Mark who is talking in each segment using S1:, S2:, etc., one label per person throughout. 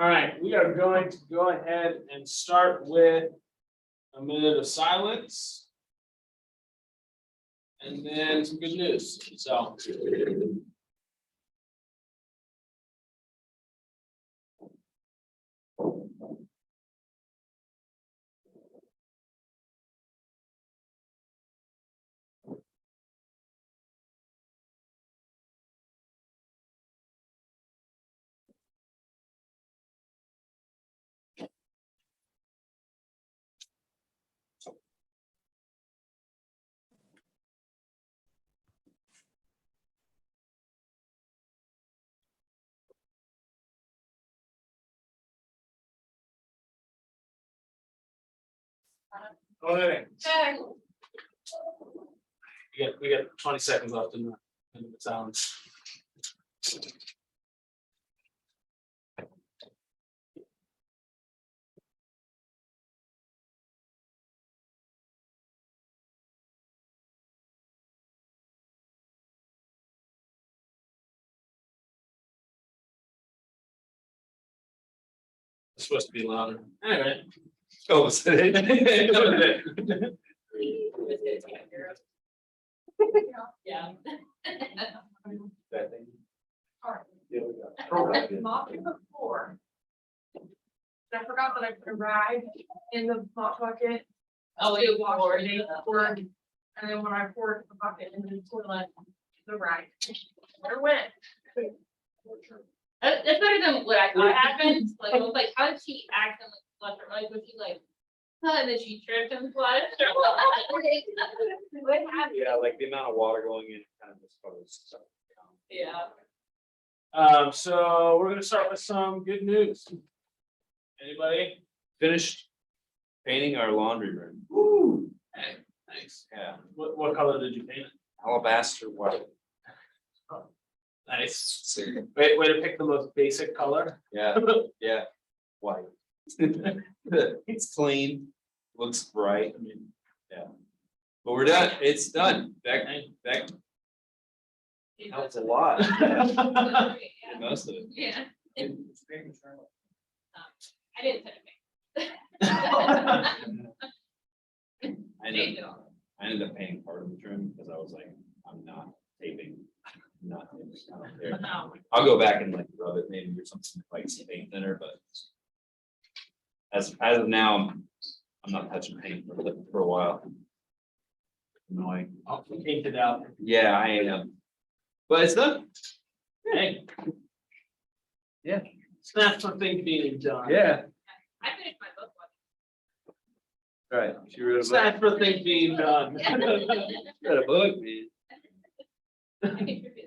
S1: All right, we are going to go ahead and start with a minute of silence. And then some good news. So. Okay. We got 20 seconds left in the silence. It's supposed to be louder. Anyway. Oh, was it?
S2: Yeah.
S3: Mopping the floor. I forgot that I put a rag in the mop bucket.
S2: Oh,
S3: To
S2: you
S3: wash
S2: poured
S3: the
S2: it.
S3: floor, and then when I poured the bucket into the toilet, the rag. Where it went?
S2: That's better than what I thought happened. Like, I was like, how did she accidentally flush her? Like, was she like, huh, and then she tripped and flushed? What happened?
S4: Yeah, like the amount of water going in kind of disposed.
S2: Yeah.
S1: So we're gonna start with some good news. Anybody?
S4: Finished painting our laundry room.
S1: Woo. Hey, nice.
S4: Yeah,
S1: What color did you paint it?
S4: alabaster white.
S1: Nice. Way to pick the most basic color.
S4: Yeah, yeah, white. It's clean, looks bright. I mean, yeah. But we're done. It's done. That helps a lot.
S2: Yeah.
S4: Most of it.
S2: Yeah. I didn't send it
S4: I ended up painting part of the trim because I was like, I'm not taping. I don't care.
S2: back.
S4: I'll go back and like rub it maybe or something like some paint thinner, but as of now, I'm not touching paint for a while. Annoying.
S1: I'll paint it out.
S4: Yeah, I am. But it's done.
S1: Hey.
S4: Yeah.
S1: Snap something being done.
S4: Yeah.
S2: I finished my book one.
S4: Right. She wrote a book.
S1: Snap for things being done.
S4: She wrote a book, man.
S2: I contributed.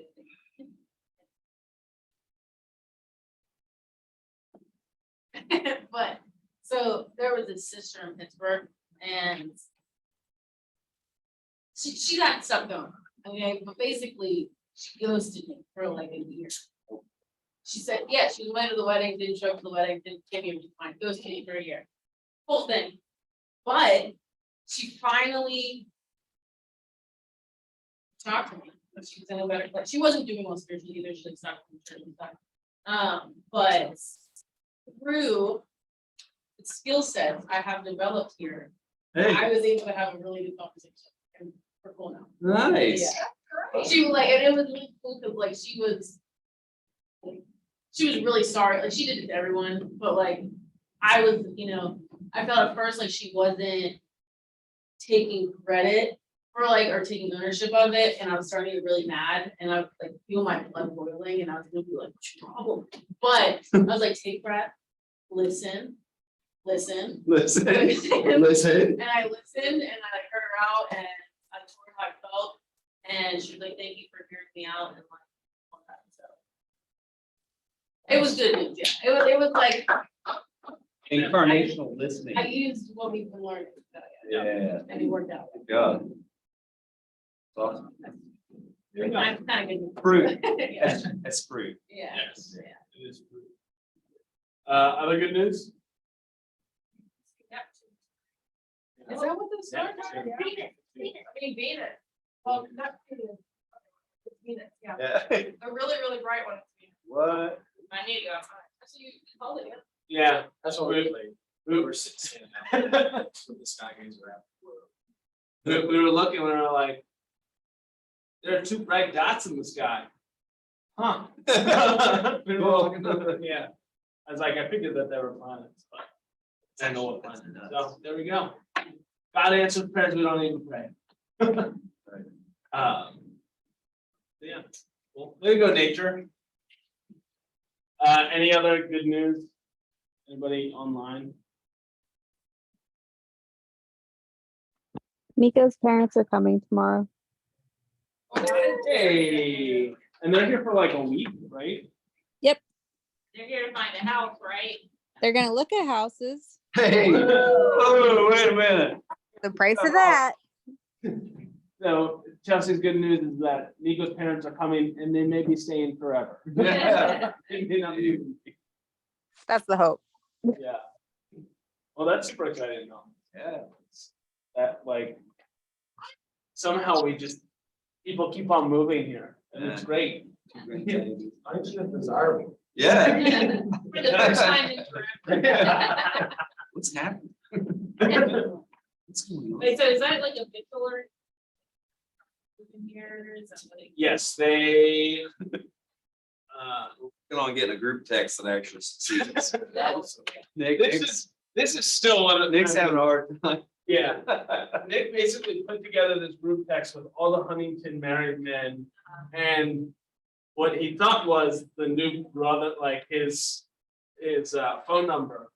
S5: But so there was a sister in Pittsburgh and she got stuff going. Okay, but basically she ghosted me for like a year. She said, yeah, she was invited to the wedding, didn't show up to the wedding, didn't give me fine, ghosted me for a year. Whole thing. But she finally talked to me. She was in a better place. She wasn't doing well spiritually either. She like stopped from church and stuff. But through the skill sets I have developed here, I was able to have a really good conversation. And we're cool now.
S4: Nice.
S5: Yeah. She was like, and it was really cool because like she was really sorry. Like she did it to everyone, but like I was, I felt at first like she wasn't taking credit for like or taking ownership of it, and I was starting to get really mad, and I would like feel my blood boiling, and I was gonna be like, what's your problem? But I was like, take breath, listen. And I listened, and I like heard her out, and I told her how I felt, and she was like, thank you for hearing me out, and like all that. So it was good news, yeah. It was like
S4: Incarnational listening.
S5: I used what we've been learning,
S4: Yeah.
S5: and it worked out.
S4: God. Awesome.
S5: I'm kind of good.
S4: Fruit.
S5: Yeah.
S4: That's fruit.
S5: Yeah.
S1: Yes.
S5: Yeah.
S1: It is true. Other good news?
S5: Is that what those
S1: Yeah.
S5: are? Venus.
S3: Well, not Venus. It's Venus, yeah.
S4: Yeah.
S3: A really, really bright one. It's Venus.
S4: What?
S2: I need to go outside. So you called it.
S1: Yeah,
S6: That's what we played.
S1: we
S6: We're sitting out. That's what the Stargazer were at.
S1: we were looking, we were like, there are 2 bright dots in the sky. Huh? We were looking, yeah. I was like, I figured that they were planets, but I know what planet. So there we go. God answers prayers we don't even pray. Yeah, well, there you go, nature. Any other good news? Anybody online?
S7: Miko's parents are coming tomorrow.
S1: Hey, and they're here for like a week, right?
S2: They're here to find a house, right?
S7: They're gonna look at houses.
S4: Hey, whoa, wait a minute.
S7: The price of that.
S1: So Chelsea's good news is that Nico's parents are coming and they may be staying forever.
S4: Yeah.
S1: They may not leave.
S7: That's the hope.
S1: Yeah. Well, that's super exciting though.
S4: Yeah.
S1: That like somehow we just, people keep on moving here and it's great.
S6: Aren't you desirable?
S4: Yeah.
S2: For the first time in forever.
S4: What's happening? What's going on?
S2: Wait, so is that like a official or? In here, is that what it-
S1: Yes, they.
S4: Going on getting a group text that actually succeeds. Nick,
S1: This is still one of.
S4: Nick's having a hard time.
S1: Yeah, Nick basically put together this group text with all the Huntington married men. And what he thought was the new brother, like his phone number.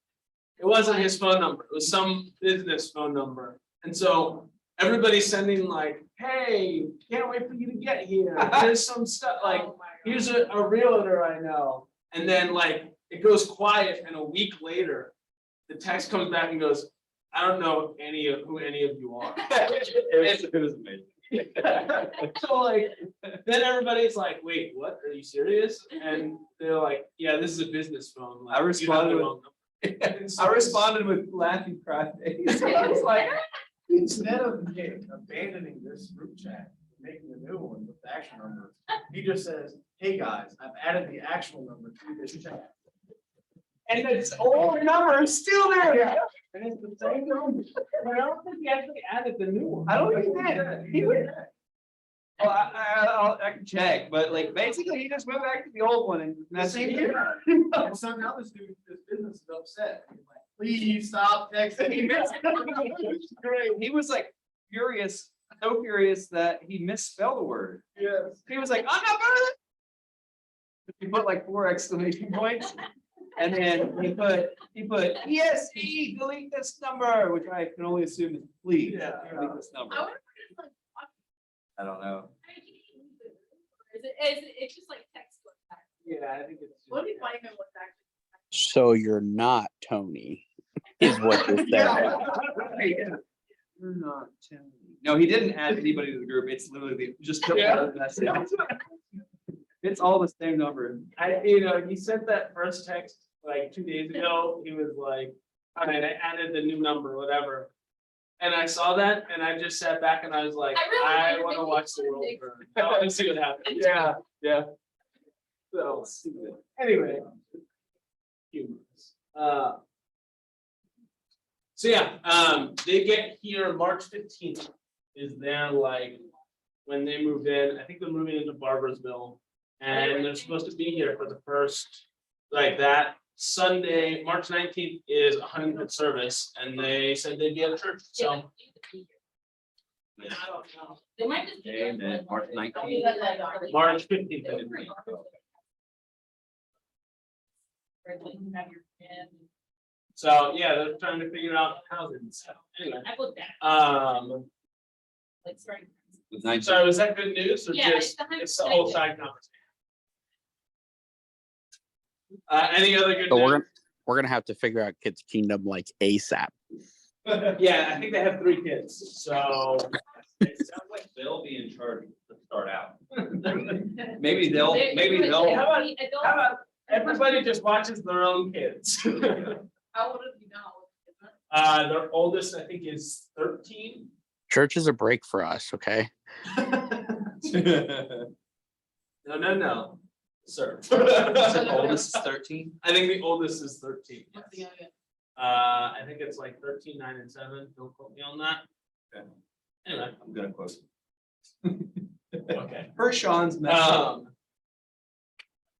S1: It wasn't his phone number, it was some business phone number. And so everybody's sending like, hey, can't wait for you to get here. Here's some stuff, like,
S2: Oh my God.
S1: here's a realtor I know. And then like, it goes quiet and a week later, the text comes back and goes, I don't know who any of you are.
S4: It was amazing.
S1: So like, then everybody's like, wait, what? Are you serious? And they're like, yeah, this is a business phone. Like,
S4: I
S1: you have
S4: responded
S1: the
S4: with-
S1: wrong number.
S4: I responded with laughing cry face. I was like,
S6: Instead of Nick abandoning this group chat, making a new one with the actual number, he just says, hey guys, I've added the actual number to this chat.
S1: And its old number is still there. And it's the same number. But I don't think he actually added the new one.
S4: I don't think he did. He would. Well, I can check, but like basically he just went back to the old one and
S6: The same here. And so now this dude, this business is upset. He's like, please stop texting me.
S4: Great. He was like furious, so furious that he misspelled a word.
S6: Yes.
S4: He was like, I'm not gonna. He put like 4 exclamation points. And then he put ESE, delete this number, which I can only assume is please.
S1: Yeah.
S4: Delete this number.
S2: I wonder if it's like,
S4: I don't know.
S2: it's just like text.
S1: Yeah, I think it's.
S3: What if I know what's actually?
S8: So you're not Tony, is what you're saying.
S4: You're not telling me. No, he didn't add anybody to the group. It's literally just the
S1: Yeah.
S4: message. It's all the same number.
S1: He sent that first text like 2 days ago. He was like, all right, I added the new number, whatever. And I saw that and I just sat back and I was like,
S2: I really
S1: I
S2: wonder
S1: want to
S2: if
S1: watch the
S2: he
S1: world
S2: thinks-
S1: burn. I want to see what happens. Yeah. So, anyway. Humorous. So yeah, they get here March 15th is their like, when they move in, I think they're moving into Barbersville. And they're supposed to be here for the first, like that Sunday, March 19th is a Huntington service, and they said they'd be at church, so.
S2: I don't know. They might just. be there for,
S4: Amen.
S2: like,
S4: March
S2: I mean,
S4: 19th.
S2: like, like,
S1: March 15th.
S2: They were pretty hard. Or like you have your pen.
S1: So, yeah, they're trying to figure out housing, so, anyway.
S2: I looked at, like, starting.
S4: With 19.
S1: So is that good news, or
S2: Yeah,
S1: just,
S2: it's
S1: it's the whole side conversation? Any other good
S8: So
S1: news?
S8: we're gonna have to figure out Kids Kingdom like ASAP.
S1: Yeah, I think they have 3 kids, so.
S4: It sounds like they'll be in charge to start out. Maybe they'll,
S1: How about everybody just watches their own kids?
S3: How old is he now?
S1: Their oldest, I think, is 13.
S8: Church is a break for us, okay?
S1: No. Sir.
S4: Oldest is 13.
S1: I think the oldest is 13.
S5: What's the
S1: yes.
S5: youngest?
S1: I think it's like 13, 9, and 7. Don't quote me on that.
S4: Okay.
S1: Anyway,
S4: I'm gonna quote.
S1: okay.
S4: Per Sean's message.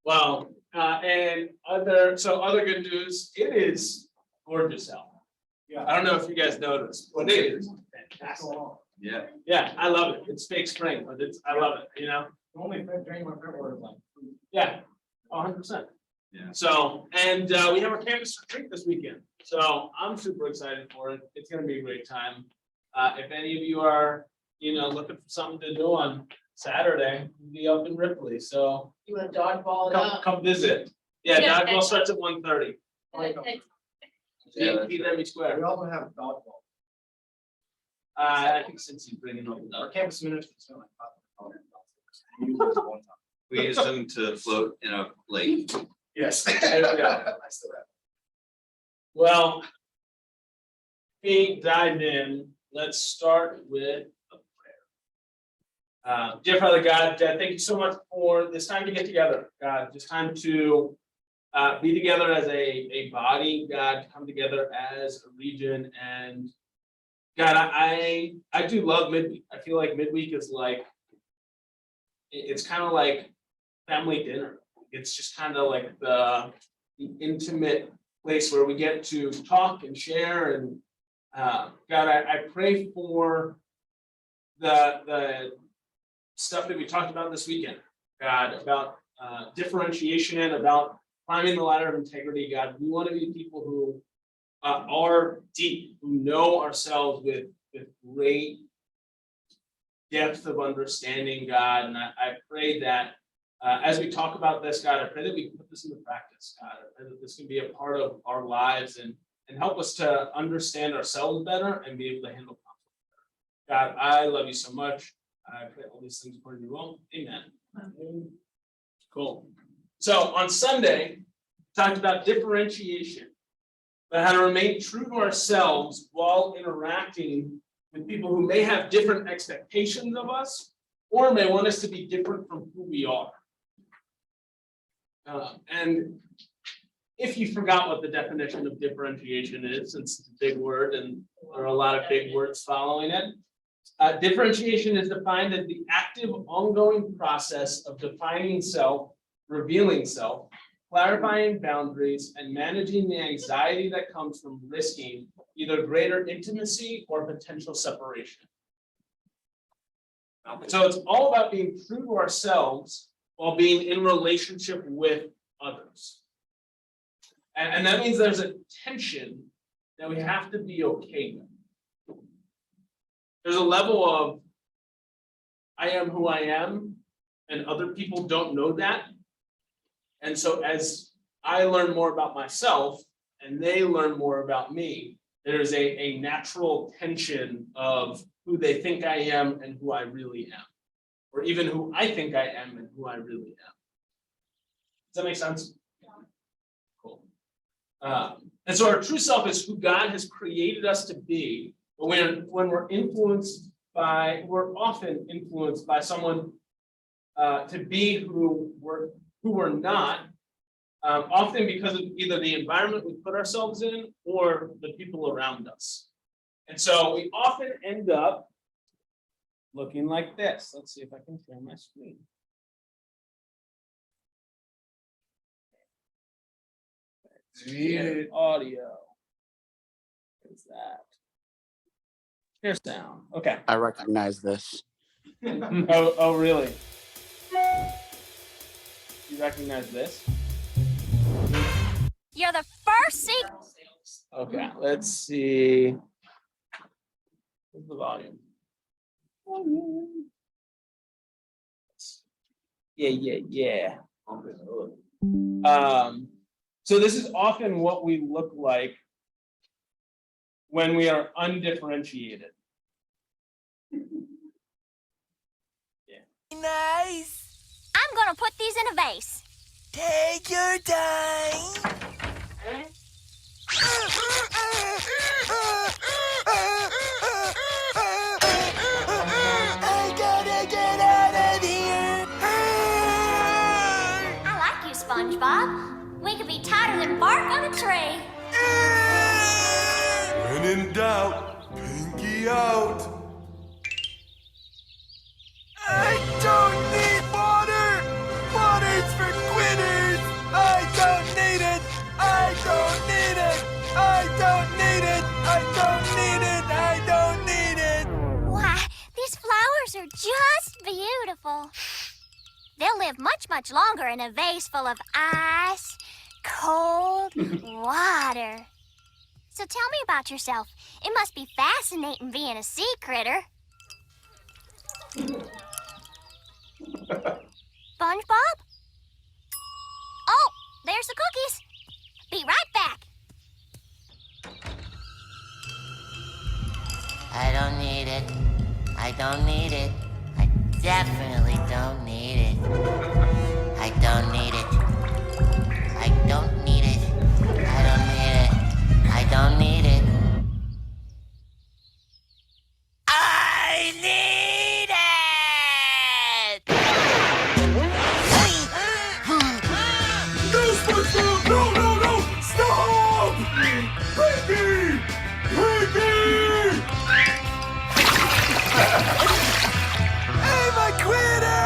S1: Well, and other good news, it is gorgeous out.
S6: Yeah.
S1: I don't know if you guys noticed, but it is fantastic.
S4: Yeah.
S1: Yeah, I love it. It's fake spring, but I love it, you know?
S6: The only January, February, like.
S1: Yeah, 100%.
S4: Yeah.
S1: So, and we have our campus retreat this weekend, so I'm super excited for it. It's gonna be a great time. If any of you are, looking for something to do on Saturday, we'll be up in Ripley, so
S5: You want dodgeball it
S1: come,
S5: up?
S1: come visit. Yeah,
S2: Yeah.
S1: dodgeball starts at 1:30.
S4: Yeah, that's
S1: Pete
S4: right.
S1: Levy
S6: We
S1: Square.
S6: also have dodgeball.
S1: I think since you're bringing up
S6: Our
S1: the
S6: campus ministers.
S4: We used them to float in a lake.
S6: Yes.
S1: Yeah.
S6: I still have.
S1: well, being dived in, let's start with a prayer. Dear Father God, thank you so much for this time to get together, God, this time to be together as a body, God, to come together as a region. And God, I do love midweek. I feel like midweek is like, it's kind of like family dinner. It's just kind of like the intimate place where we get to talk and share. And God, I pray for the stuff that we talked about this weekend, God, about differentiation, about climbing the ladder of integrity. God, we want to be people who are deep, who know ourselves with great depth of understanding, God. And I pray that as we talk about this, God, I pray that we can put this into practice, God. I pray that this can be a part of our lives and help us to understand ourselves better and be able to handle conflict better. God, I love you so much. I pray all these things according to your will. Amen. Cool. So on Sunday, we talked about differentiation, but how to remain true to ourselves while interacting with people who may have different expectations of us or may want us to be different from who we are. And if you forgot what the definition of differentiation is, since it's a big word and there are a lot of big words following it, differentiation is defined as the active, ongoing process of defining self, revealing self, clarifying boundaries, and managing the anxiety that comes from risking either greater intimacy or potential separation. So it's all about being true to ourselves while being in relationship with others. And that means there's a tension that we have to be okay with. There's a level of, I am who I am, and other people don't know that. And so as I learn more about myself and they learn more about me, there's a natural tension of who they think I am and who I really am, or even who I think I am and who I really am. Does that make sense? Cool. And so our true self is who God has created us to be. But when we're often influenced by someone to be who we're not, often because of either the environment we put ourselves in or the people around us. And so we often end up looking like this. Let's see if I can share my screen. Muted audio. What is that? Here's sound. Okay.
S8: I recognize this.
S1: Oh, really? You recognize this?
S9: You're the first secret.
S1: Okay, let's see. What's the volume? Yeah. So this is often what we look like when we are undifferentiated.
S9: Nice. I'm gonna put these in a vase. Take your time. I gotta get out of here. I We could be tighter than bark on a tree.
S10: When in doubt, pinky out. I don't need water! Water's for quitters! I don't need it! I don't need it! I don't need it! I don't need it! I don't need it!
S9: Why, these flowers are just beautiful. They'll live much, much longer in a vase full of ice, cold water. So tell me about yourself. It must be fascinating being a sea critter. SpongeBob? Oh, there's the cookies. Be right back.
S11: I don't need it. I don't need it. I definitely don't need it. I don't need it. I don't need it. I don't need it. I don't need it. I need it!
S10: No, SpongeBob! No, no, no! Stop! Pinky! Pinky! I'm a quitter!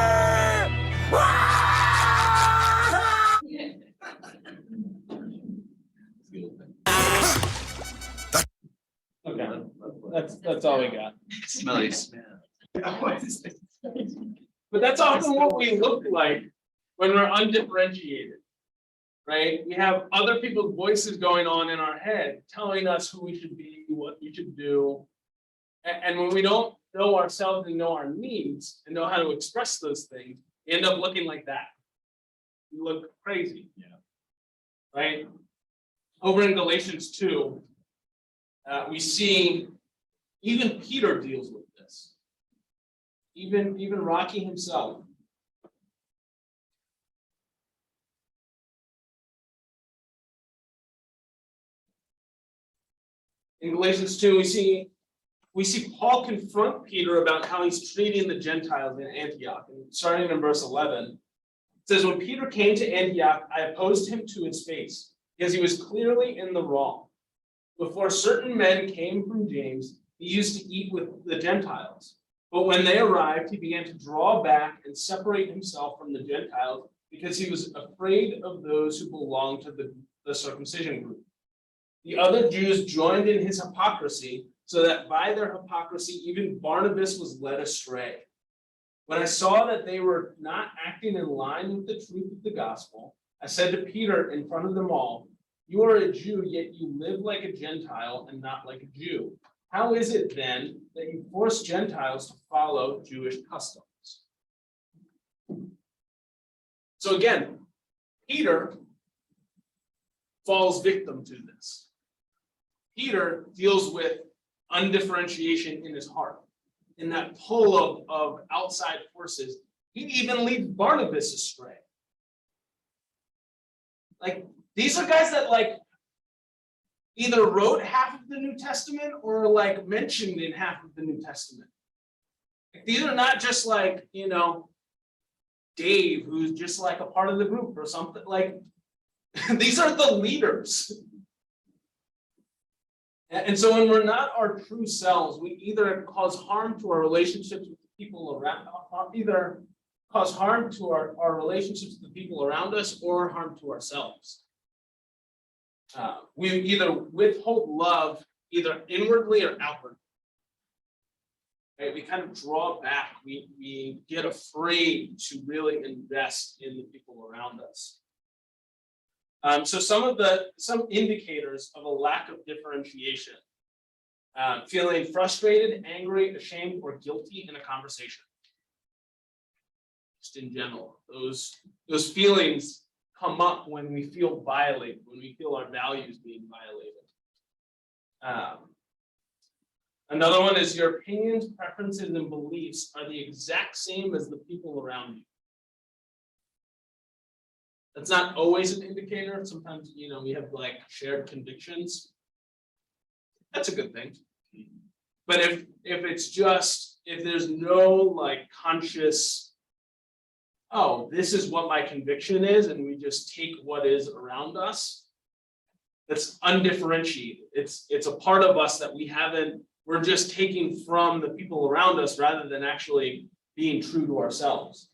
S1: Okay, that's all we got.
S4: Smelly smell.
S1: But that's often what we look like when we're undifferentiated, right? We have other people's voices going on in our head, telling us who we should be, what we should do. And when we don't know ourselves and know our needs and know how to express those things, we end up looking like that. We look crazy.
S4: Yeah.
S1: Right? Over in Galatians 2, we see even Peter deals with this. Even Rocky himself. In Galatians 2, we see Paul confront Peter about how he's treating the Gentiles in Antioch. And starting in verse 11, it says, when Peter came to Antioch, I opposed him to his face, because he was clearly in the wrong. Before certain men came from James, he used to eat with the Gentiles. But when they arrived, he began to draw back and separate himself from the Gentiles because he was afraid of those who belonged to the circumcision group. The other Jews joined in his hypocrisy, so that by their hypocrisy, even Barnabas was led astray. When I saw that they were not acting in line with the truth of the gospel, I said to Peter in front of them all, you are a Jew, yet you live like a Gentile and not like a Jew. How is it then that you force Gentiles to follow Jewish customs? So again, Peter falls victim to this. Peter deals with undifferentiation in his heart, in that pull of outside forces. He even leads Barnabas astray. Like, these are guys that like either wrote half of the New Testament or like mentioned in half of the New Testament. Like, these are not just like, Dave, who's just like a part of the group or something. Like, these are the leaders. And so when we're not our true selves, we either cause harm to our relationships with the people around, either cause harm to our relationships with the people around us or harm to ourselves. We either withhold love either inwardly or outwardly. Right? We kind of draw back. We get afraid to really invest in the people around us. So some indicators of a lack of differentiation: feeling frustrated, angry, ashamed, or guilty in a conversation. Just in general, those feelings come up when we feel violated, when we feel our values being violated. Another one is your opinions, preferences, and beliefs are the exact same as the people around you. That's not always an indicator. Sometimes, we have like shared convictions. That's a good thing. But if there's no like conscious oh, this is what my conviction is, and we just take what is around us. That's undifferentiated. It's a part of us that we're just taking from the people around us rather than actually being true to ourselves.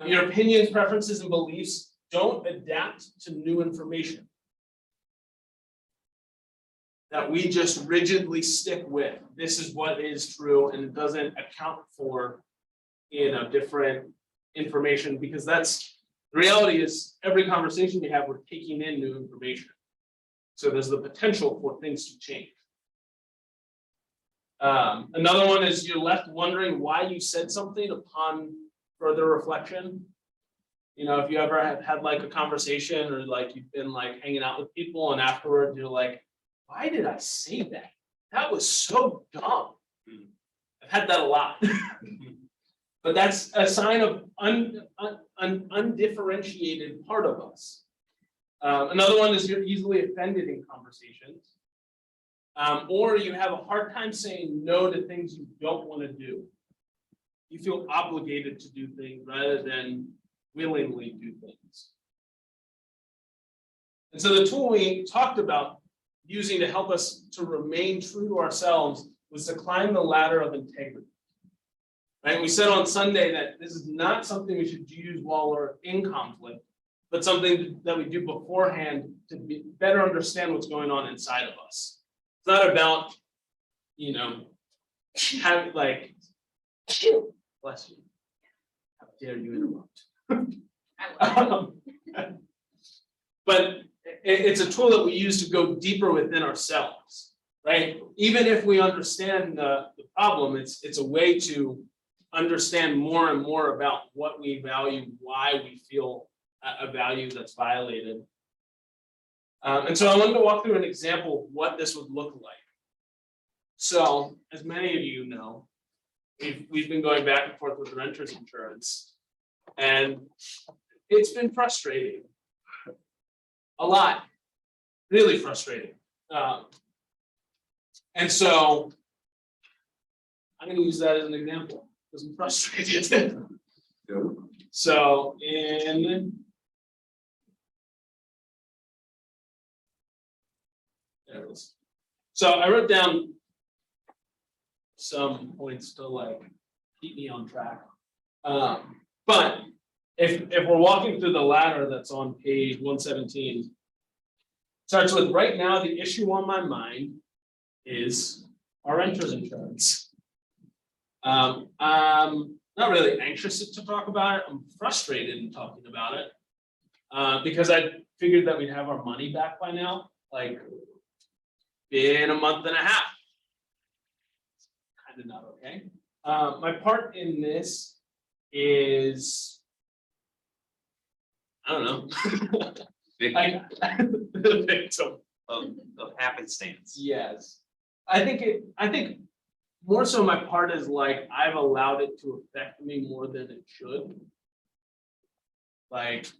S1: Your opinions, preferences, and beliefs don't adapt to new information that we just rigidly stick with. This is what is true, and it doesn't account for, different information, because the reality is every conversation we have, we're taking in new information. So there's the potential for things to change. Another one is you're left wondering why you said something upon further reflection. If you ever have had like a conversation, or like you've been like hanging out with people and afterwards you're like, why did I say that? That was so dumb. I've had that a lot. But that's a sign of an undifferentiated part of us. Another one is you're easily offended in conversations. Or you have a hard time saying no to things you don't want to do. You feel obligated to do things rather than willingly do things. And so the tool we talked about using to help us to remain true to ourselves was to climb the ladder of integrity. Right? We said on Sunday that this is not something we should use while we're in conflict, but something that we do beforehand to better understand what's going on inside of us. It's not about, having like, bless you. How dare you interrupt? But it's a tool that we use to go deeper within ourselves, right? Even if we understand the problem, it's a way to understand more and more about what we value, why we feel a value that's violated. And so I wanted to walk through an example of what this would look like. So, as many of you know, we've been going back and forth with renters insurance, and it's been frustrating. A lot, really frustrating. And so I'm going to use that as an example because I'm frustrated. So there it is. So I wrote down some points to like keep me on track. But if we're walking through the ladder that's on page 117, starts with right now, the issue on my mind is our renter's insurance. I'm not really anxious to talk about it. I'm frustrated in talking about it because I figured that we'd have our money back by now, like been a month and a half. Kind of not okay. My part in this is, I don't know. The victim
S4: of happenstance.
S1: Yes. I think more so my part is like I've allowed it to affect me more than it should. Like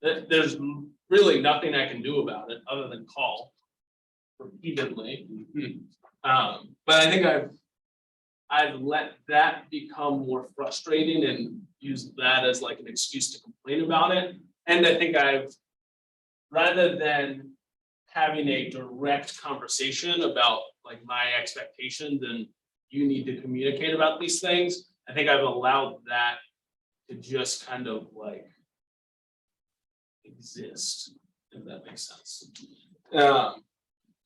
S1: there's really nothing I can do about it other than call repeatedly. But I think I've let that become more frustrating and used that as like an excuse to complain about it. And I think rather than having a direct conversation about like my expectations and you need to communicate about these things, I think I've allowed that to just kind of like exist, if that makes sense.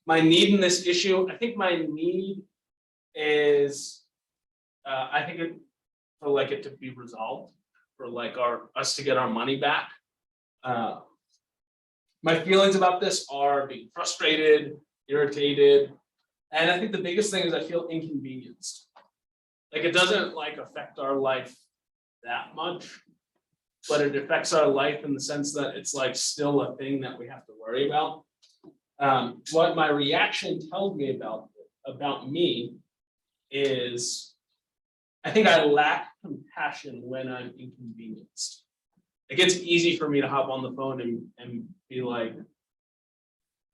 S1: My need in this issue, I think my need is, I think for like it to be resolved, for like us to get our money back. My feelings about this are being frustrated, irritated, and I think the biggest thing is I feel inconvenienced. Like it doesn't like affect our life that much, but it affects our life in the sense that it's like still a thing that we have to worry about. What my reaction tells me about me is I think I lack compassion when I'm inconvenienced. Like it's easy for me to hop on the phone and be like,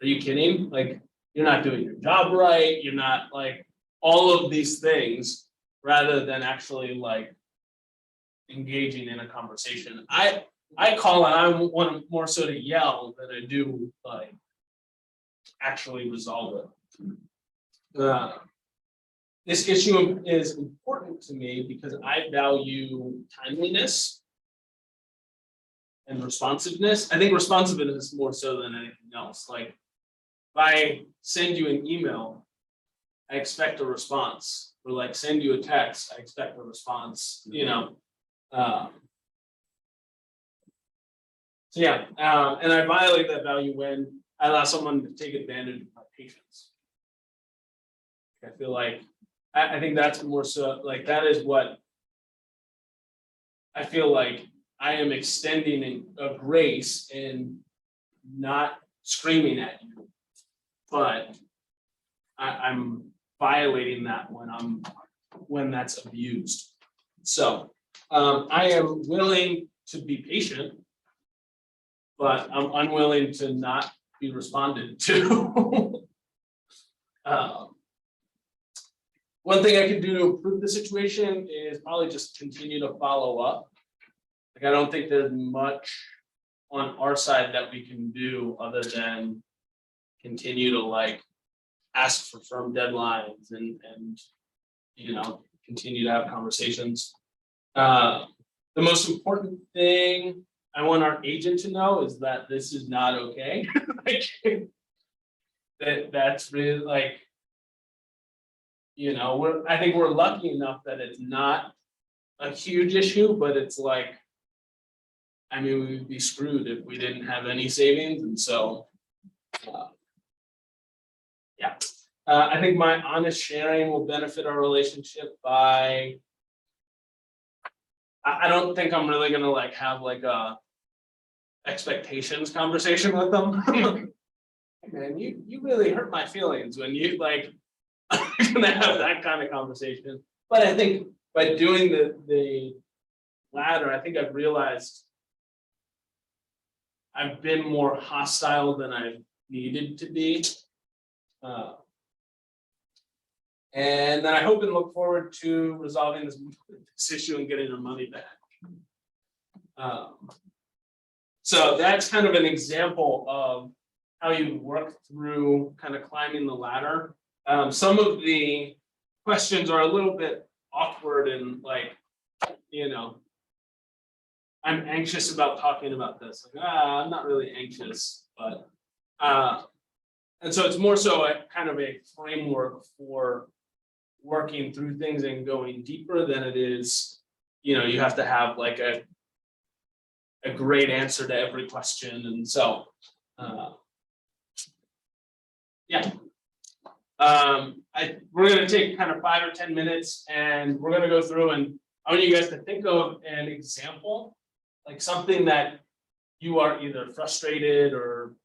S1: are you kidding? Like, you're not doing your job right. You're not like all of these things rather than actually like engaging in a conversation. I call and I want more so to yell than I do like actually resolve it. This issue is important to me because I value timeliness and responsiveness. I think responsiveness more so than anything else. Like if I send you an email, I expect a response, or like send you a text, I expect a response, you know. So yeah, and I violate that value when I allow someone to take advantage of my patience. I feel like, I think that's more so, like, that is what I feel like I am extending a grace in not screaming at you, but I'm violating that when that's abused. So I am willing to be patient, but I'm unwilling to not be responded to. One thing I could do to improve the situation is probably just continue to follow up. Like, I don't think there's much on our side that we can do other than continue to like ask for firm deadlines and you know, continue to have conversations. The most important thing I want our agent to know is that this is not okay. Like, that's really like, you know, I think we're lucky enough that it's not a huge issue, but it's like, I mean, we would be screwed if we didn't have any savings, and so yeah. I think my honest sharing will benefit our relationship by, I don't think I'm really gonna like have like a expectations conversation with them. Man, you really hurt my feelings when you like, I'm gonna have that kind of conversation. But I think by doing the latter, I think I've realized I've been more hostile than I needed to be. And then I hope and look forward to resolving this issue and getting our money back. So that's kind of an example of how you work through kind of climbing the ladder. Some of the questions are a little bit awkward and like, you know, I'm anxious about talking about this. Like, I'm not really anxious, but and so it's more so a kind of a framework for working through things and going deeper than it is, you know, you have to have like a great answer to every question. And so yeah. We're gonna take kind of 5 or 10 minutes and we're gonna go through, and I want you guys to think of an example, like something that you are either frustrated or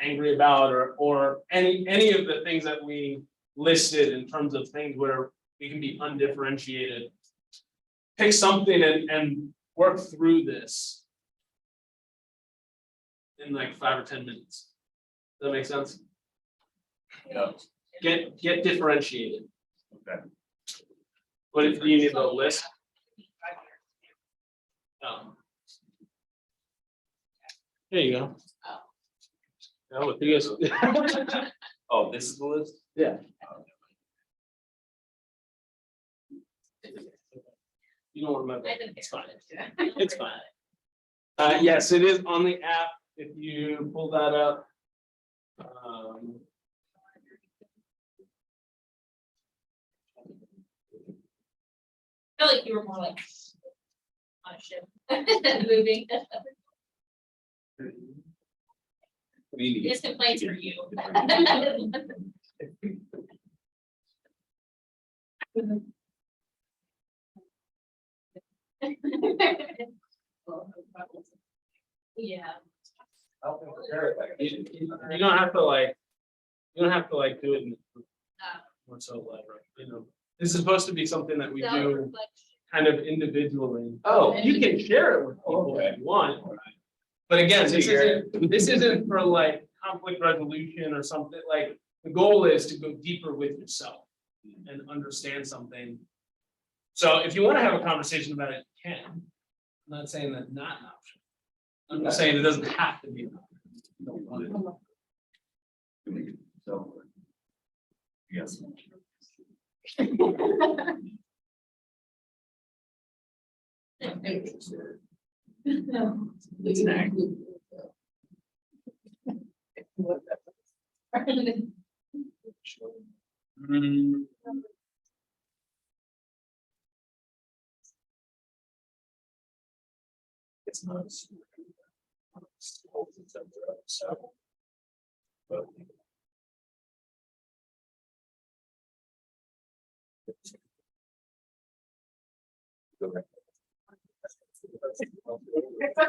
S1: angry about, or any of the things that we listed in terms of things where we can be undifferentiated. Pick something and work through this in like 5 or 10 minutes. Does that make sense?
S4: Yeah.
S1: Get differentiated.
S4: Okay.
S1: What if you need the list? There you go. Oh, what you guys?
S4: Oh, this is the list?
S1: Yeah. You don't remember, it's fine. It's fine. Yes, it is on the app. If you pull that up.
S2: I feel like you were more like on a ship, moving. This complaints for you. Yeah.
S1: You don't have to like, you don't have to like do it in or so elaborate, you know. This is supposed to be something that we do kind of individually. Oh, you can share it with people if you want. But again, this isn't for like conflict resolution or something. Like, the goal is to go deeper with yourself and understand something So if you want to have a conversation about it, you can. I'm not saying that's not an option. I'm just saying it doesn't have to be an option. You don't want it.
S4: So. Yes. It's an act. Mm. It's not. So. But.
S5: I've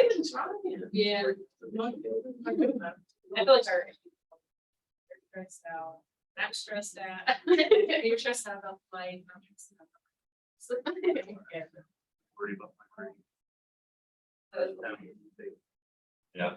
S5: been trying. Yeah. I feel like our. Stressed out. I'm stressed out. You're stressed out about life. I'm stressed out about life.
S4: Worried about my brain. Yeah.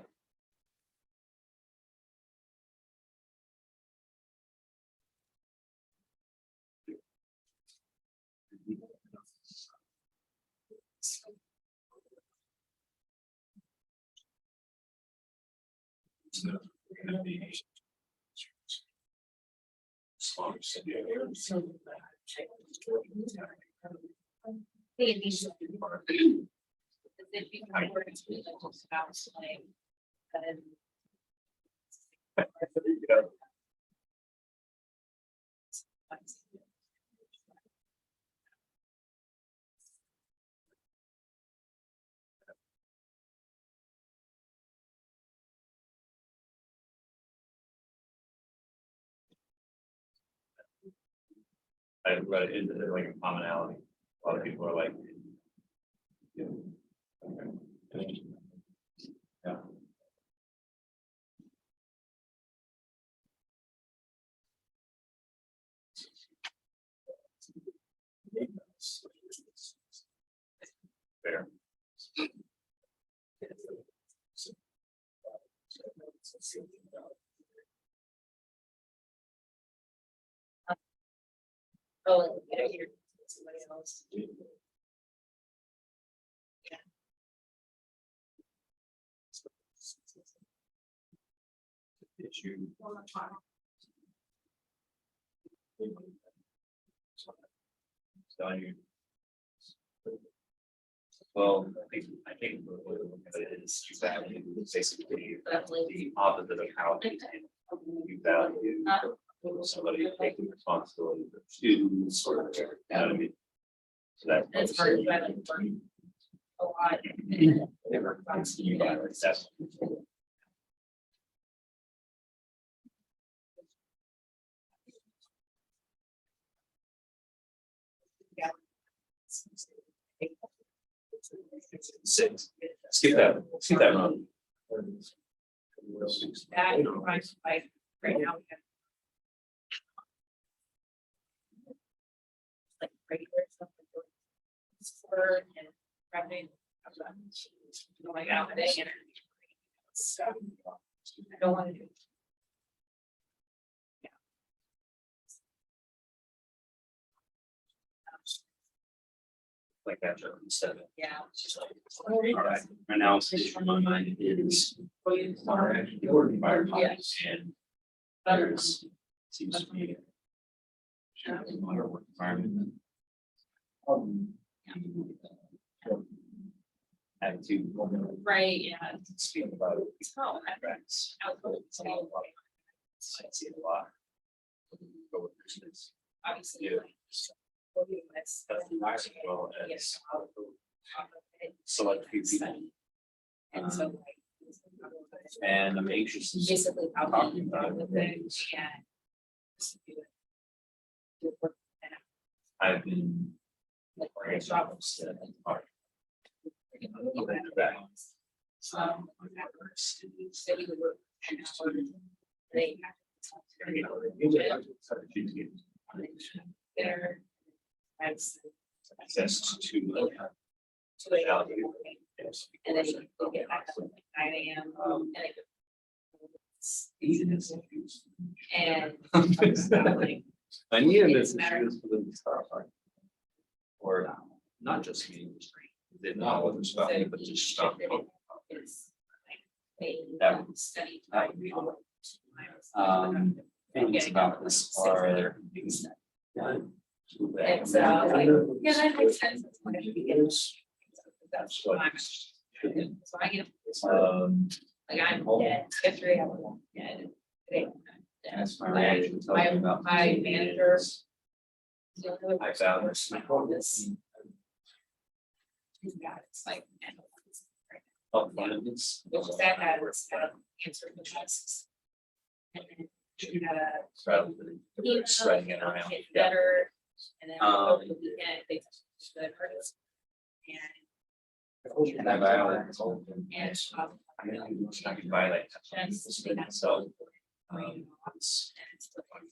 S4: I read it into like a commonality. A lot of people are like. Yeah. Fair.
S5: Oh, yeah, here, somebody else.
S4: Issue. Telling you. Well, I think what it is, you value basically the opposite of how you value somebody taking responsibility for students or, you know what I mean? So that's.
S5: It's hard to balance a lot.
S4: Never comes to you by that's. Six. Skip that run.
S3: That, like, right now, we have. Like regular stuff. Spur and revenue. Going out today and. So, I don't want to do.
S4: Like that instead of.
S3: Yeah.
S4: Right now, the issue in my mind is. The order environment and others seems to be. Modern work environment. Attitude.
S5: Right, yeah.
S4: Speaking about.
S5: Oh,
S4: Contracts. I see it a lot.
S5: obviously.
S4: Yeah. That's the nice as well as. Select few people.
S5: And so.
S4: And I'm anxious to.
S5: Basically.
S4: Talking about it. I've been.
S3: There. That's.
S4: Access to.
S3: And then you go get back up at 9 AM. And. like,
S4: I need a
S3: It's
S4: message
S3: matter-
S4: for them to start. Or not just me, they not what they're stopping, but just stop.
S3: It's like
S4: That
S3: a study.
S4: Things about this are.
S3: It's like, yeah, that makes sense. That's what it is. That's what I'm. So I get, like, I'm dead, yesterday I was dead. Today,
S4: That's my reaction. Talking about.
S3: My manager.
S4: I found this.
S3: This. He's got it, it's like.
S4: Up front of this.
S3: That has answered the tests. And then you gotta.
S4: Rather than spreading it around.
S3: Get better. And then over the weekend, they. The hurts.
S4: And I buy all that.
S3: And.
S4: I can buy like. So. It's.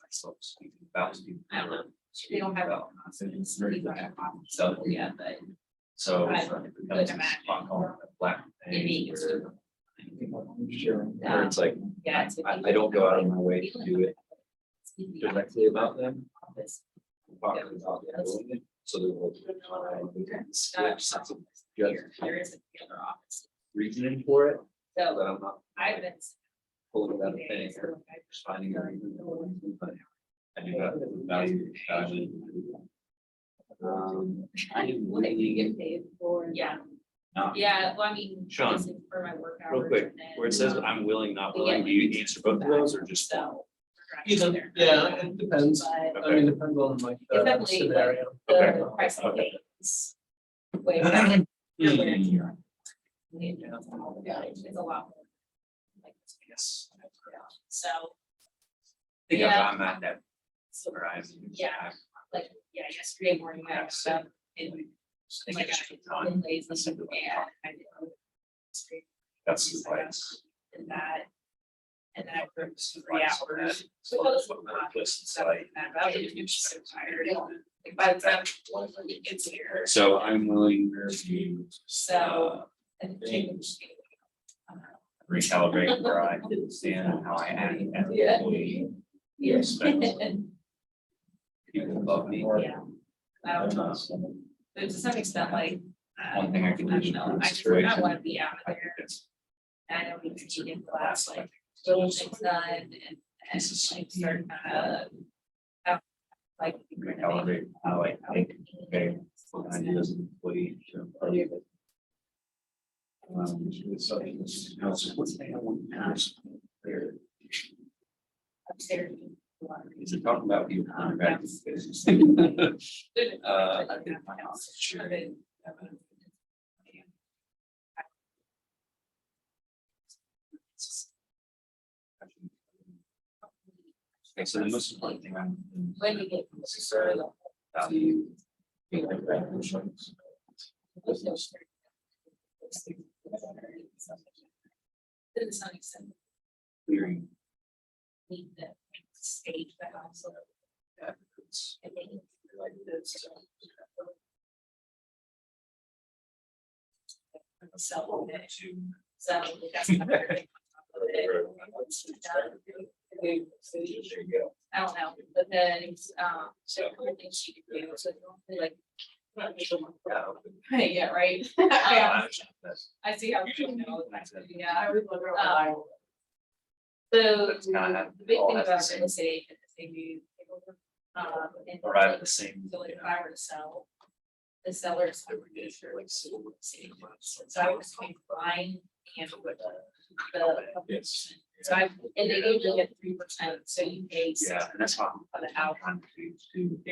S4: Myself speaking about.
S3: I don't know. They don't have.
S4: So,
S3: Yeah, but.
S4: so.
S3: Right.
S4: It becomes a spot called Black.
S3: Maybe it's.
S4: Where it's like,
S3: Yeah. it's-
S4: I don't go out of my way to do it directly about them. Talk about doing it, so there will be
S3: There is a other office.
S4: reasoning for it, but
S3: So
S4: I'm not
S3: I've been.
S4: pulling it out of thin air, just finding a reason. But I do have value. I didn't
S3: What do you
S4: really
S3: get paid for? Yeah,
S4: not.
S3: yeah, well, I mean.
S4: Sean,
S3: this is for my work
S4: Real
S3: hours
S4: quick,
S3: and then-
S4: where it says I'm willing, not willing, do you answer both of those or just?
S3: So.
S1: Either, yeah, it depends.
S3: But
S1: I mean, depends on like
S3: It's
S1: the
S3: definitely like-
S1: scenario.
S3: the price of
S4: Okay.
S3: things. Way better. You're winning
S4: Hmm.
S3: here. Yeah, it's a lot more. Like,
S4: Yes.
S3: So,
S4: I think
S3: Yeah.
S4: I'm at that.
S3: so,
S4: Where I'm.
S3: yeah, like, yeah, yesterday morning I was up and like I did lazy and I did.
S4: That's the place.
S3: And that. And then I worked
S4: So
S3: 3 hours.
S4: So that's what my place is like.
S3: I'm so tired. Like by the time it gets here.
S4: So I'm willing to.
S3: So. And change.
S4: Recalibrate where I stand, how I act as an
S3: Yeah.
S4: employee.
S3: Yeah.
S4: People above me.
S3: Yeah. I don't know. But to some extent, like.
S4: One thing I can do.
S3: I don't know, I just, I wanna be out of there. And I don't need to be in class, like, little things done and like start like.
S4: Recalibrate how I think, okay, what I do as an employee.
S3: Upstairs.
S4: Is it talking about you?
S3: I
S4: did my house.
S3: Sure.
S4: Okay, so the most important thing I'm.
S3: When you get.
S4: Value.
S3: To some extent,
S4: Clearing.
S3: need the stage, but also.
S4: Efforts.
S3: I think like those. So, so that's.
S4: There you go.
S3: I don't know, but then, so everything she could do, so like. Yeah, right. Yeah, I see how. Yeah, I would look around. So
S4: That's kind of
S3: the big
S4: all
S3: thing
S4: has the
S3: about
S4: same-
S3: real estate is they do. And
S4: Arrive at the same.
S3: so like if I were to sell. The sellers. have to pay for, like, city limits. So I was paying fine and with the.
S4: Yes.
S3: So I, and they usually get 3%, so you pay.
S4: Yeah, and that's fine.
S3: Of the house.
S4: I'm to.
S3: 3%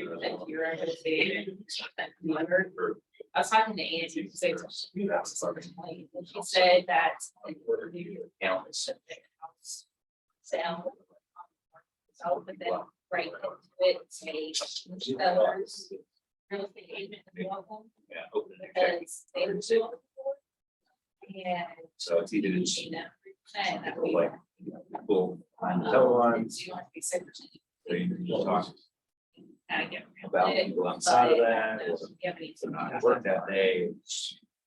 S3: to your real estate. I was talking to Angie, she said, and she said that. like, you know, Sell. So, but then, right, it's a sellers. Real estate agent. Available,
S4: Yeah, open it. Okay.
S3: because they were. And.
S4: So it's either.
S3: You know, And that
S4: So,
S3: we-
S4: like, people,
S3: So you want to be sick or something.
S4: they just talk
S3: Kinda get real
S4: about
S3: big,
S4: people outside of
S3: but,
S4: that, or
S3: you have any-
S4: they're not at work that day,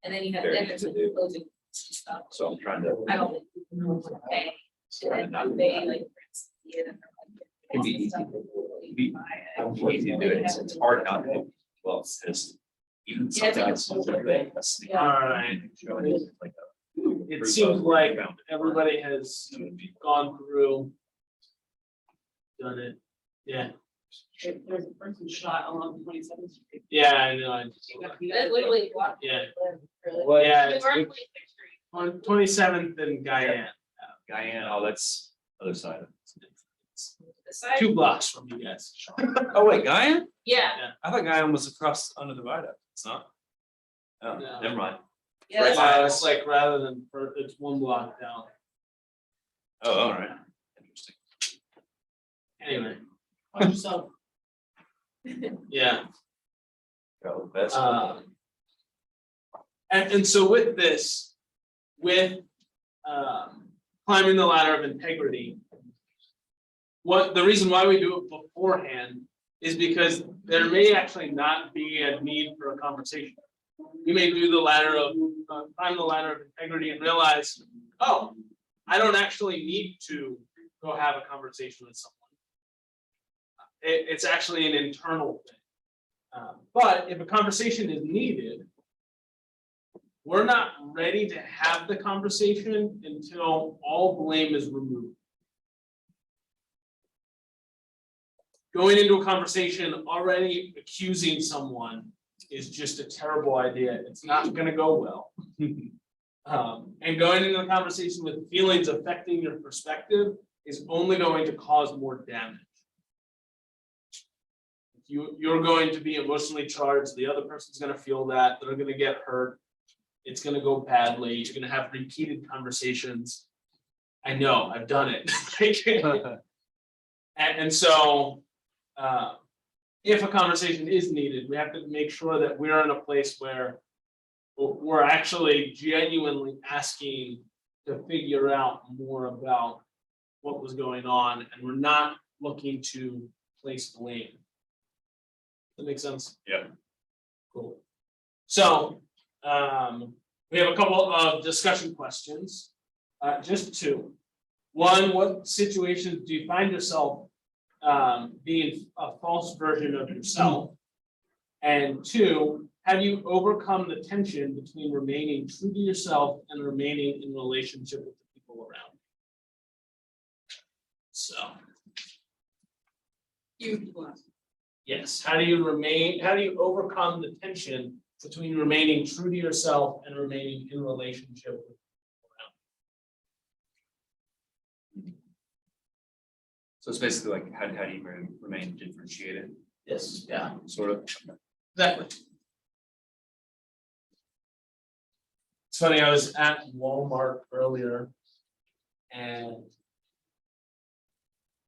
S3: And then you have,
S4: very
S3: then there's
S4: to do.
S3: closing stuff.
S4: So I'm trying to.
S3: I don't know what to pay. And then they like. Yeah.
S4: It can be easy. It'd be easy to do it. It's hard not to. Well, it's just. Even
S3: Yeah, it's like a
S4: sometimes.
S3: whole thing.
S1: All right.
S4: Like
S1: It seems like everybody has gone through. Done it, yeah,
S5: There's a person shot along 27th Street.
S1: yeah, I know,
S2: That's literally what.
S1: yeah,
S2: Really.
S1: well, yeah,
S2: We
S1: it's
S2: were on
S1: good.
S2: 26th Street.
S1: On 27th and Guyana,
S4: Guyana, oh, that's other side of it.
S3: The side-
S1: 2 blocks from you guys.
S4: Oh, wait, Guyana?
S2: Yeah,
S4: I thought Guyana was across under the viaduct. It's not. Oh,
S1: No.
S4: never mind.
S3: Yeah, that's-
S1: It's like rather than, it's 1 block down,
S4: Oh, all right. Interesting.
S1: anyway,
S5: Watch yourself.
S1: yeah.
S4: Oh, that's.
S1: And so with this, with climbing the ladder of integrity, the reason why we do it beforehand is because there may actually not be a need for a conversation. You may do the ladder of, climb the ladder of integrity and realize, oh, I don't actually need to go have a conversation with someone. It's actually an internal thing. But if a conversation is needed, we're not ready to have the conversation until all blame is removed. Going into a conversation already accusing someone is just a terrible idea. It's not gonna go well. And going into a conversation with feelings affecting your perspective is only going to cause more damage. You're going to be emotionally charged, the other person's gonna feel that, they're gonna get hurt. It's gonna go badly, you're gonna have repeated conversations. I know, I've done it. And so, if a conversation is needed, we have to make sure that we're in a place where we're actually genuinely asking to figure out more about what was going on, and we're not looking to place blame. That makes sense?
S4: Yeah.
S1: Cool. So, we have a couple of discussion questions, just 2. One, what situations do you find yourself being a false version of yourself? And 2, have you overcome the tension between remaining true to yourself and remaining in relationship with the people around you? So, yes, how do you overcome the tension between remaining true to yourself and remaining in relationship with people around you?
S4: So it's basically like, how do you remain differentiated,
S1: Yes, yeah,
S4: sort of?
S1: exactly. It's funny, I was at Walmart earlier and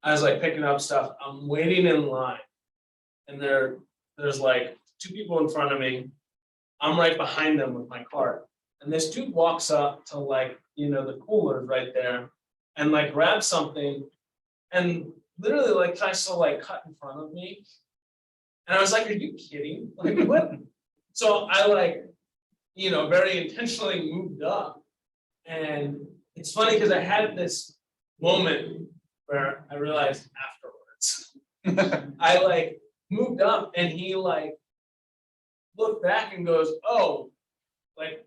S1: I was like picking up stuff. I'm waiting in line. And there's like 2 people in front of me. I'm right behind them with my cart. And this dude walks up to like, the coolers right there and like grabs something and literally like tries to like cut in front of me. And I was like, are you kidding? Like what? So I like, very intentionally moved up. And it's funny because I had this moment where I realized afterwards, I like moved up and he like looked back and goes, oh, like,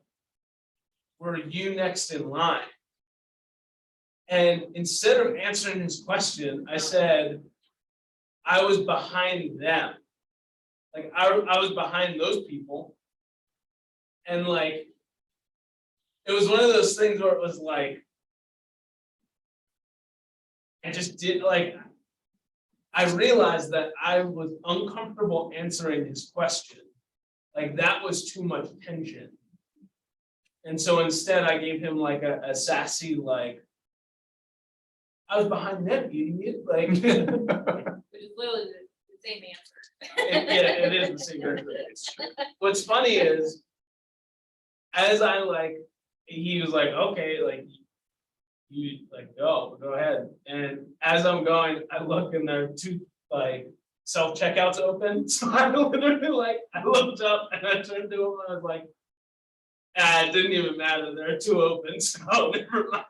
S1: were you next in line? And instead of answering his question, I said, I was behind them. Like I was behind those people. And like, it was one of those things where it was like, I just did like, I realized that I was uncomfortable answering his question. Like that was too much tension. And so instead I gave him like a sassy, like, I was behind them, idiot, like.
S2: which is literally the same answer.
S1: Yeah, it is the same answer. It's true. What's funny is, as I like, he was like, okay, like, you like, go ahead. And as I'm going, I look and there are two like self-checkouts open. So I literally like, I looked up and I turned to him and I was like, it didn't even matter. There are two open, so never mind.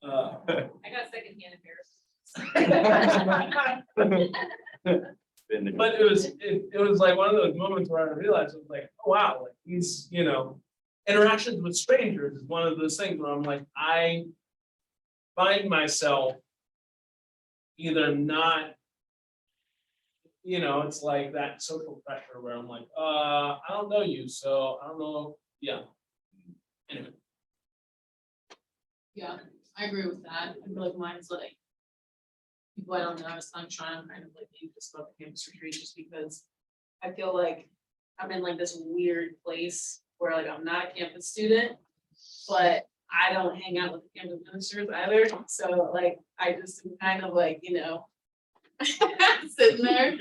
S2: I got secondhand embarrassment.
S1: But it was like one of those moments where I realized, it was like, oh, wow, like he's, interactions with strangers is one of those things where I'm like, I find myself either not, it's like that social pressure where I'm like, I don't know you, so I don't know, yeah. Anyway.
S5: Yeah, I agree with that. I feel like mine's like. People I don't know, I'm trying kind of like think this about the campus retreat just because I feel like I'm in like this weird place where like I'm not a campus student, but I don't hang out with the campus ministers either. So like I just am kind of like, sitting there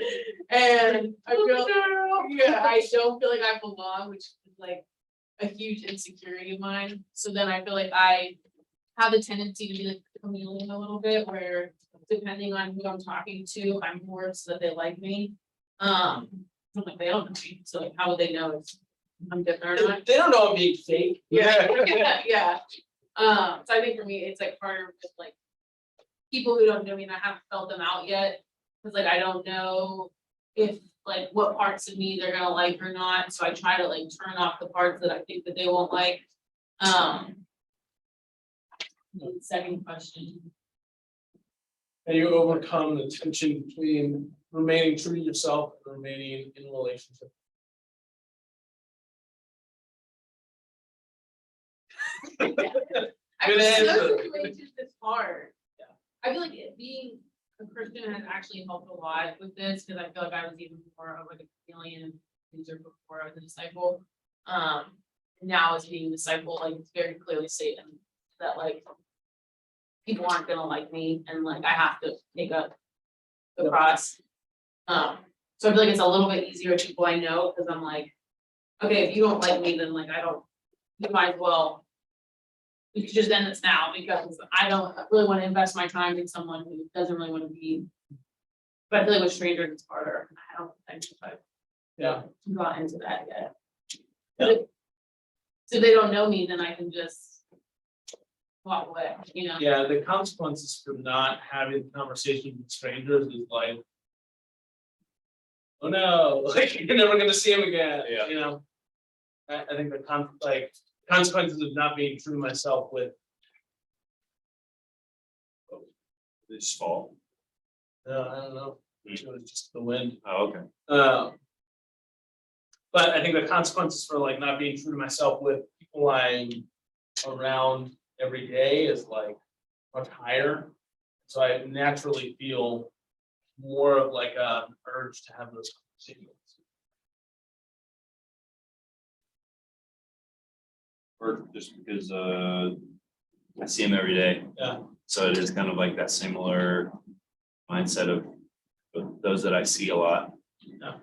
S5: and I feel, yeah, I don't feel like I belong, which is like a huge insecurity of mine. So then I feel like I have a tendency to be like a chameleon a little bit where depending on who I'm talking to, I'm more so that they like me. I'm like, they don't know me, so like, how would they know if I'm different or not?
S1: They don't know I'm being fake.
S5: Yeah. Yeah. So I think for me, it's like harder with like people who don't know me and I haven't felt them out yet. Cause like I don't know if like what parts of me they're gonna like or not. So I try to like turn off the parts that I think that they won't like. The second question.
S1: And you overcome the tension between remaining true to yourself and remaining in a relationship.
S5: I
S1: Good
S5: mean,
S1: answer.
S5: those situations, it's hard. I feel like being a Christian has actually helped a lot with this, because I feel like I was even more of like a chameleon user before I was a disciple. Now as being a disciple, like it's very clearly stated that like people aren't gonna like me and like I have to take up the cross. So I feel like it's a little bit easier with people I know, because I'm like, okay, if you don't like me, then like you might as well. We could just end this now, because I don't really want to invest my time in someone who doesn't really want to be. But I feel like with strangers, it's harder. I don't think I've got into that yet.
S1: Yeah.
S5: So if they don't know me, then I can just walk away,
S1: Yeah, the consequences for not having conversations with strangers is like, oh no, like you're never gonna see him again,
S4: Yeah.
S1: I think the consequences of not being true to myself with,
S4: This fall.
S1: I don't know, it was just the wind.
S4: Oh, okay.
S1: But I think the consequences for like not being true to myself with people I'm around every day is like much higher. So I naturally feel more of like a urge to have those conversations.
S4: Or just because I see him every day.
S1: Yeah.
S4: So it is kind of like that similar mindset of those that I see a lot.
S1: Yeah.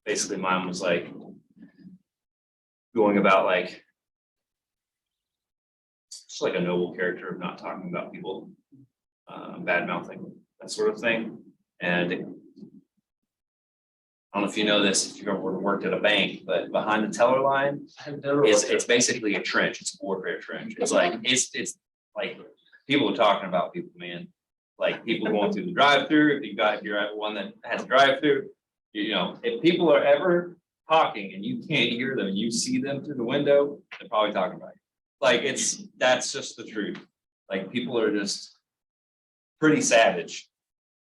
S4: Basically mine was like going about like just like a noble character of not talking about people, bad mouthing, that sort of thing. And I don't know if you know this, if you've ever worked at a bank, but behind the teller line it's basically a trench. It's a warfare trench. It's like it's like people are talking about people, man. Like people going through the drive-through. If you're at one that has a drive-through, if people are ever talking and you can't hear them and you see them through the window, they're probably talking about you. Like that's just the truth. Like people are just pretty savage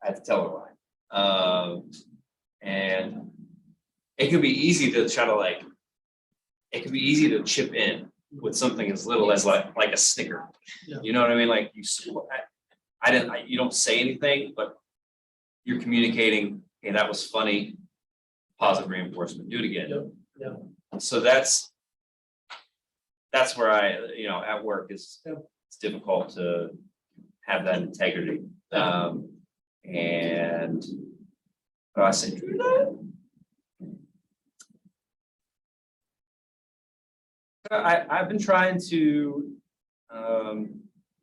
S4: at the teller line. And it could be easy to try to it could be easy to chip in with something as little as like a snicker.
S1: Yeah.
S4: You know what I mean? Like you don't say anything, but you're communicating, hey, that was funny, positive reinforcement, do it again.
S1: Yeah.
S4: So that's where at work it's difficult to have that integrity. And I say, I've been trying to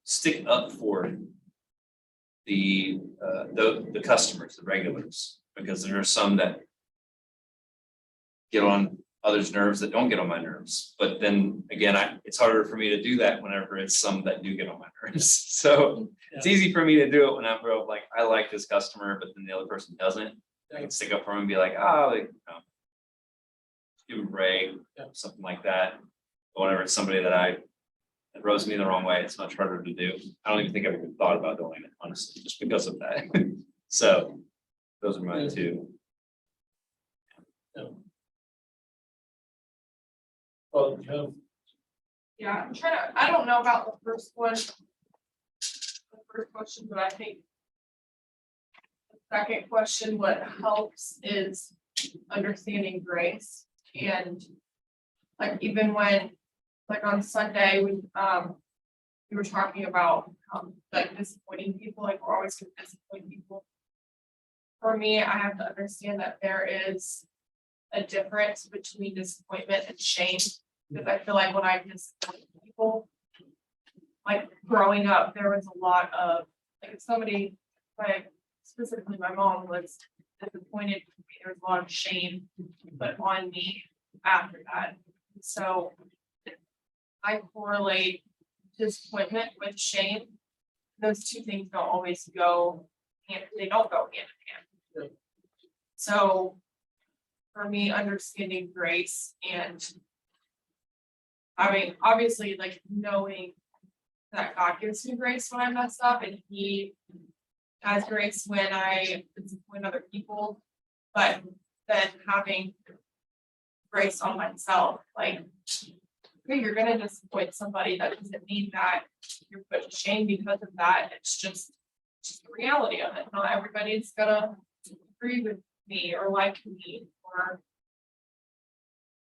S4: stick up for the customers, the regulars, because there are some that get on others' nerves that don't get on my nerves. But then again, it's harder for me to do that whenever it's some that do get on my nerves. So it's easy for me to do it whenever I'm like, I like this customer, but then the other person doesn't. I can stick up for them and be like, oh, like, give them a break, something like that. But whenever it's somebody that rubs me the wrong way, it's much harder to do. I don't even think I've even thought about doing it, honestly, just because of that. So those are my two.
S1: Well,
S3: Yeah, I'm trying to, I don't know about the first one. The first question, but I think. The second question, what helps is understanding grace and. Like even when, like on Sunday, we were talking about like disappointing people, like we're always gonna disappoint people. For me, I have to understand that there is a difference between disappointment and shame. Because I feel like when I disappoint people, like growing up, there was a lot of, like if somebody, like specifically my mom was disappointed with me, there was a lot of shame put on me after that. So I correlate disappointment with shame. Those two things don't always go they don't go hand in hand. So for me, understanding grace and having obviously like knowing that God gives me grace when I mess up and he has grace when I disappoint other people, but then having grace on myself, like okay, you're gonna disappoint somebody, that doesn't mean that you're put to shame because of that. It's just the reality of it. Not everybody's gonna agree with me or like me or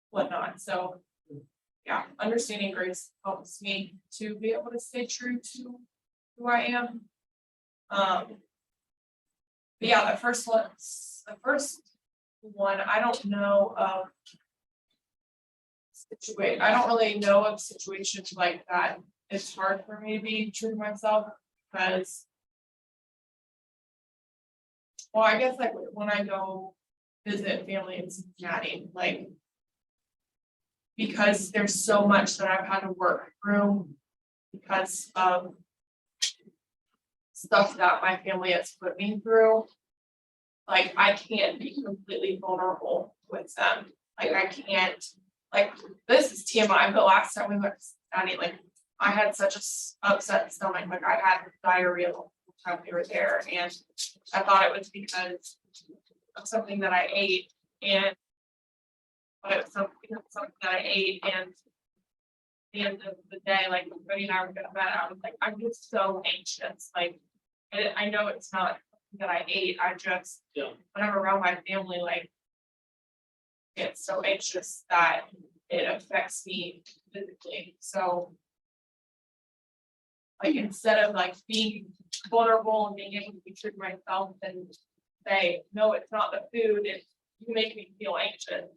S3: whatnot. So yeah, understanding grace helps me to be able to stay true to who I am. But yeah, the first one, I don't know of I don't really know of situations like that. It's hard for me to be true to myself because, well, I guess like when I go visit family in Cincinnati, like because there's so much that I've had to work through because of stuff that my family has put me through. Like I can't be completely vulnerable with them. Like I can't. Like this is TMI, but last time we went to Cincinnati, like I had such a upset stomach, like I had diarrhea the whole time we were there, and I thought it was because of something that I ate, and but it was something that I ate, and at the end of the day, like when Cody and I were going to bed, I was like, I'm just so anxious, like I know it's not something that I ate, I just when I'm around my family, like. Get so anxious that it affects me physically. So like instead of like being vulnerable and being able to be true to myself and say, no, it's not the food, it's you make me feel anxious.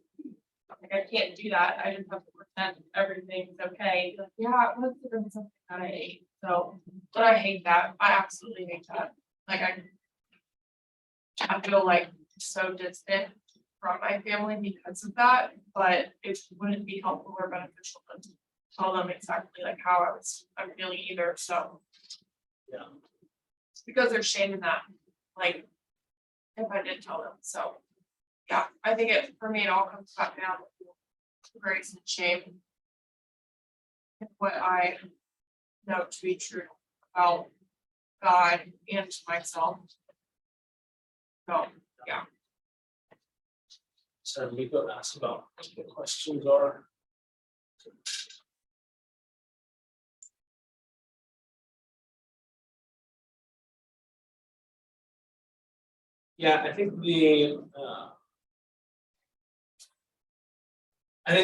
S3: Like I can't do that. I just have to pretend everything's okay. Like, yeah, it must have been something that I ate. So but I hate that. I absolutely hate that. Like I feel like so distant from my family because of that, but it wouldn't be helpful or beneficial to tell them exactly like how I'm feeling either. So
S1: yeah.
S3: It's because there's shame in that, like if I did tell them. So yeah, I think for me it all comes back down to grace and shame. And what I know to be true about God and myself. So yeah.
S1: So we go ask about what the questions are. Yeah, I think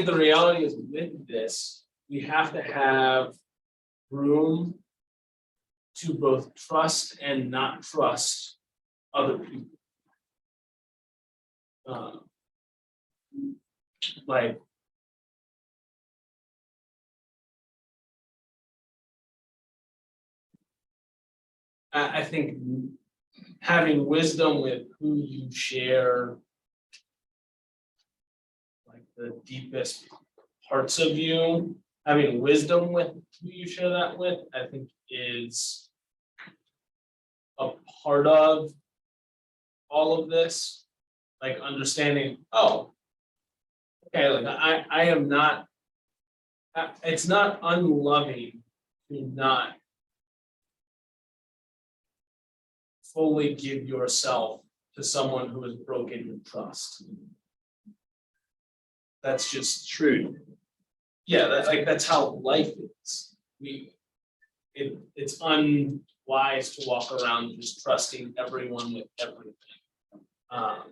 S1: the reality is with this, we have to have room to both trust and not trust other people. Like I think having wisdom with who you share like the deepest parts of you, having wisdom with who you share that with, I think is a part of all of this, like understanding, oh, okay, like I am not, it's not unloving to not fully give yourself to someone who has broken your trust. That's just true. Yeah, that's how life is. It's unwise to walk around just trusting everyone with everything. At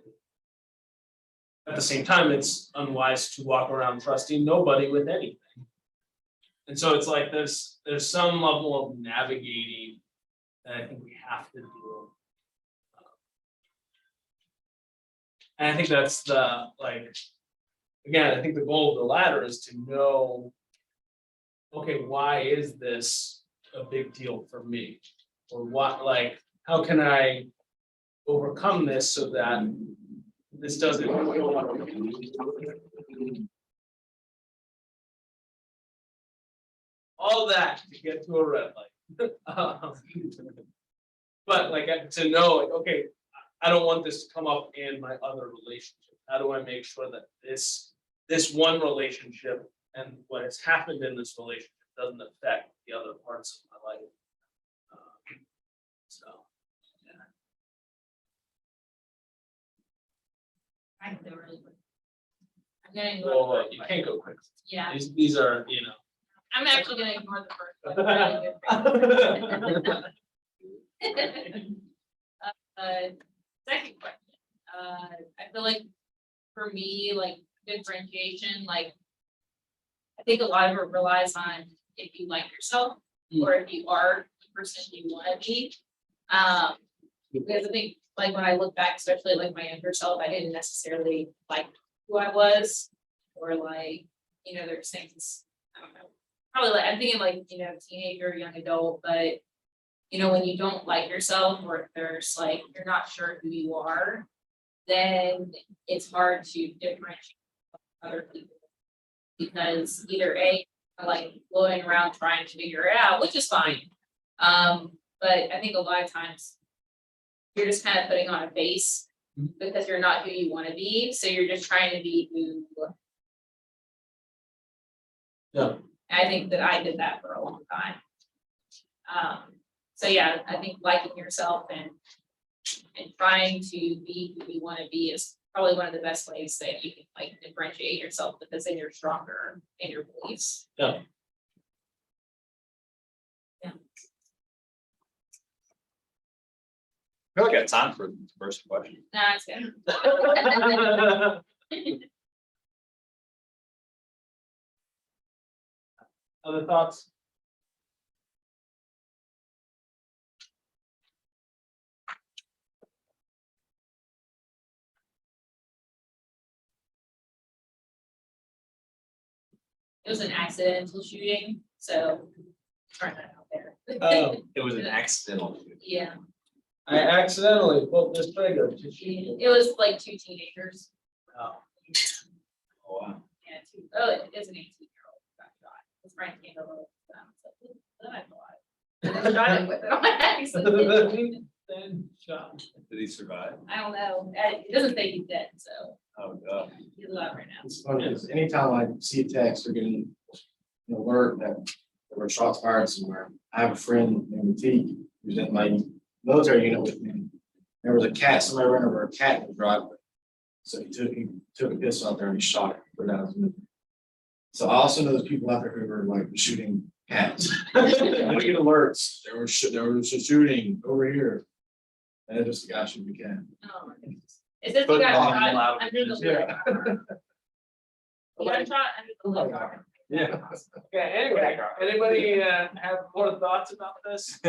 S1: the same time, it's unwise to walk around trusting nobody with anything. And so it's like there's some level of navigating that I think we have to do. And I think that's the, like, again, I think the goal of the ladder is to know, okay, why is this a big deal for me? Or what, like, how can I overcome this so that this doesn't all that to get to a red light. But like to know, like, okay, I don't want this to come up in my other relationship. How do I make sure that this one relationship and what has happened in this relationship doesn't affect the other parts of my life? So, yeah.
S2: I can go really quick. I'm gonna ignore
S1: Well,
S2: the first
S1: you
S2: one.
S1: can't go quick.
S2: Yeah,
S1: These are, you know.
S2: I'm actually gonna ignore the first one. Second question, I feel like for me, like differentiation, like I think a lot of it relies on if you like yourself or if you are the person you want to be. Because I think like when I look back, especially like my younger self, I didn't necessarily like who I was, or like, you know, there's things, I don't know, probably like I'm thinking like, you know, teenager, young adult, but you know, when you don't like yourself, or if there's like, you're not sure who you are, then it's hard to differentiate from other people. Because either A, like blowing around trying to figure it out, which is fine. But I think a lot of times you're just kind of putting on a face because you're not who you want to be. So you're just trying to be who.
S1: Yeah.
S2: I think that I did that for a long time. So yeah, I think liking yourself and trying to be who you want to be is probably one of the best ways that you can like differentiate yourself, because then you're stronger in your beliefs.
S1: Yeah.
S2: Yeah.
S4: I feel like I got time for the first question.
S2: No, it's good.
S1: Other thoughts?
S2: It was an accidental shooting, so turn that out there.
S1: Oh,
S4: It was an accidental.
S2: Yeah,
S1: I accidentally pulled this trigger to shoot.
S2: it was like two teenagers.
S1: Oh.
S4: Oh, wow.
S2: Yeah, oh, it is an 18-year-old who got shot. His friend came over with them. So then I thought. I shot him with it on accident.
S1: Then shot.
S4: Did he survive?
S2: I don't know. It doesn't say he's dead, so
S4: Oh, God.
S2: he's alive right now.
S6: It's funny, because anytime I see a text or get an alert that there were shots fired somewhere, I have a friend named T who's in my military unit with me. There was a cat, somebody ran over a cat in the driveway. So he took a pistol out there and he shot it, put it out his window. So I also know there's people out there who are like shooting cats. I get alerts, there was a shooting over here. And it just the guy shooting the cat.
S2: Oh, my goodness. Is this the
S4: Put
S2: guy
S4: it on
S2: shot
S4: loud.
S2: under the
S6: Yeah.
S2: lip? He got shot under the lip.
S1: Yeah. Okay, anyway, anybody have more thoughts about this?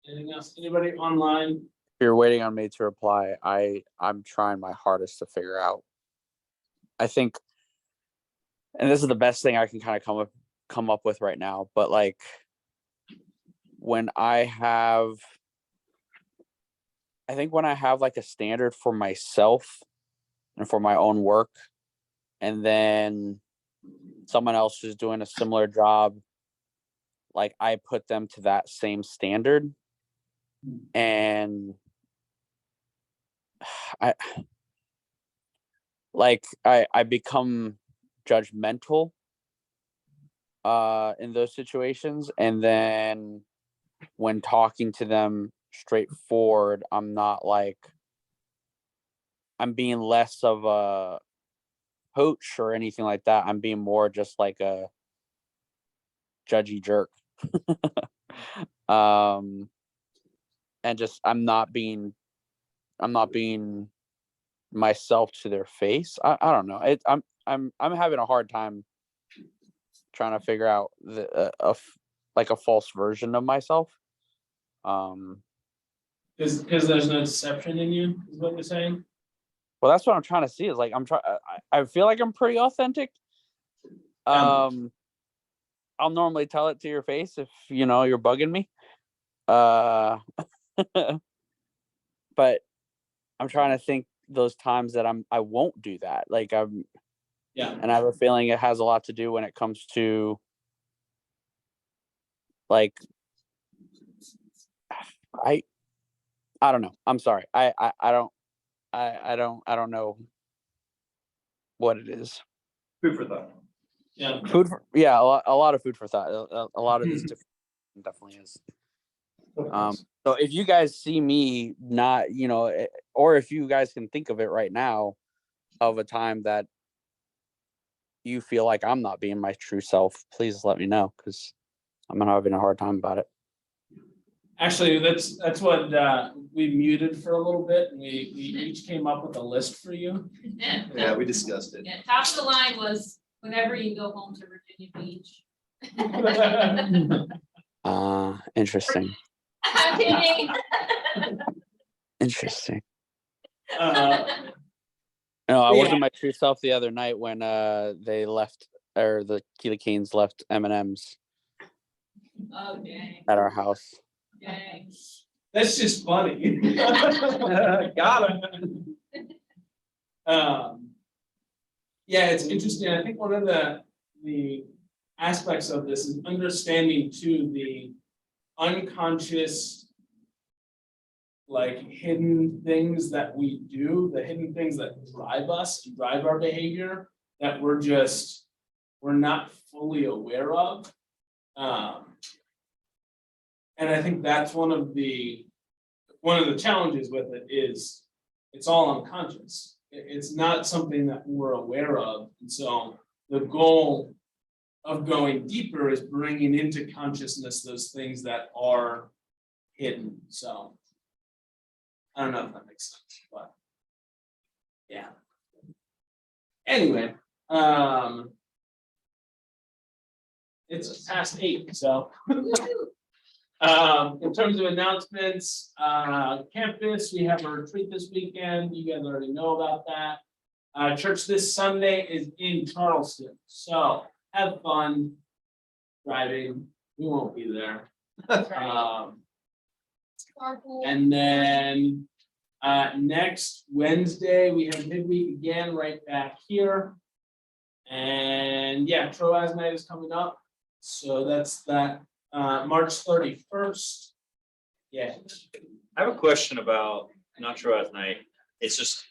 S1: Anything else? Anybody online?
S8: If you're waiting on me to reply, I'm trying my hardest to figure out. I think, and this is the best thing I can kind of come up with right now, but like when I think when I have like a standard for myself and for my own work, and then someone else is doing a similar job, like I put them to that same standard, and I become judgmental in those situations, and then when talking to them straightforward, I'm being less of a coach or anything like that. I'm being more just like a judgy jerk. And just I'm not being myself to their face. I don't know. I'm having a hard time trying to figure out like a false version of myself.
S1: Because there's no deception in you, is what you're saying?
S8: Well, that's what I'm trying to see, is like I feel like I'm pretty authentic. I'll normally tell it to your face if you're bugging me. But I'm trying to think those times that I won't do that. Like and I have a feeling it has a lot to do when it comes to like I don't know. I'm sorry. I don't know what it is.
S4: Food for thought.
S1: Yeah.
S8: A lot of food for thought. A lot of this definitely is. So if you guys see me not, or if you guys can think of it right now of a time that you feel like I'm not being my true self, please let me know, because I'm having a hard time about it.
S1: Actually, that's what we muted for a little bit, and we each came up with a list for you.
S4: Yeah, we discussed it.
S2: Yeah, top of the line was whenever you go home to Virginia Beach.
S8: Interesting.
S2: I'm kidding.
S8: Interesting.
S1: No,
S8: I wasn't my true self the other night when they left, or the Keely Canes left M&Ms
S2: Okay.
S8: at our house.
S2: Okay.
S1: That's just funny. Got it. Yeah, it's interesting. I think one of the aspects of this is understanding too the unconscious, like hidden things that we do, the hidden things that drive us, drive our behavior, that we're not fully aware of. And I think that's one of the challenges with it is it's all unconscious. It's not something that we're aware of. And so the goal of going deeper is bringing into consciousness those things that are hidden. So I don't know if that makes sense, but yeah. Anyway, it's past 8, so. In terms of announcements, campus, we have a retreat this weekend. You guys already know about that. Church this Sunday is in Charleston, so have fun driving. We won't be there. And then next Wednesday, we have midweek again right back here. And yeah, Troas night is coming up. So that's that. March 31st. Yeah.
S4: I have a question about not sure last night. It's just,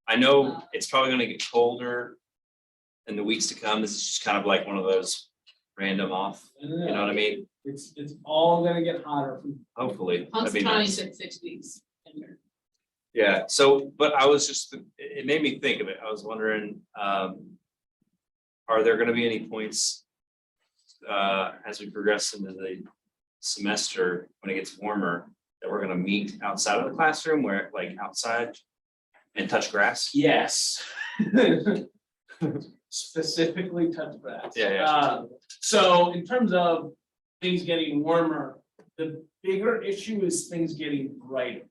S4: I know it's probably gonna get colder in the weeks to come. This is just kind of like one of those random off, you know what I mean?
S1: It's all gonna get hotter.
S4: Hopefully. that'd be
S2: County
S4: nice.
S2: said 6 weeks.
S4: Yeah, so, but I was just, it made me think of it. I was wondering, are there gonna be any points as we progress into the semester, when it gets warmer, that we're gonna meet outside of the classroom, where like outside and touch grass?
S1: Yes. Specifically touch grass.
S4: Yeah.
S1: So in terms of things getting warmer, the bigger issue is things getting brighter.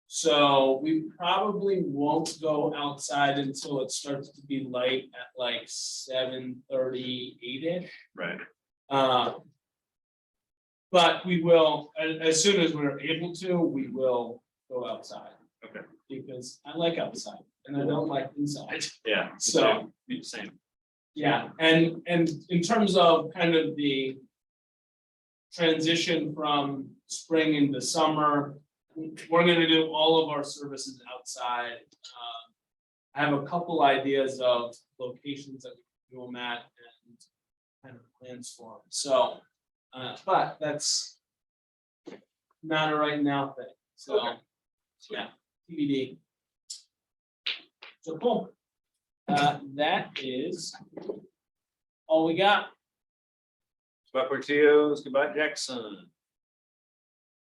S1: So we probably won't go outside until it starts to be light at like 7:38ish.
S4: Right.
S1: But we will, as soon as we're able to, we will go outside.
S4: Okay.
S1: Because I like outside and I don't like inside.
S4: Yeah.
S1: So-
S4: Same.
S1: Yeah, and in terms of kind of the transition from spring into summer, we're gonna do all of our services outside. I have a couple ideas of locations that we can do them at and kind of plans for them, so, but that's not a right now thing, so,
S4: Okay.
S1: yeah, TBD. So cool. That is all we got.
S4: Goodbye, Portillo's. Goodbye, Jackson.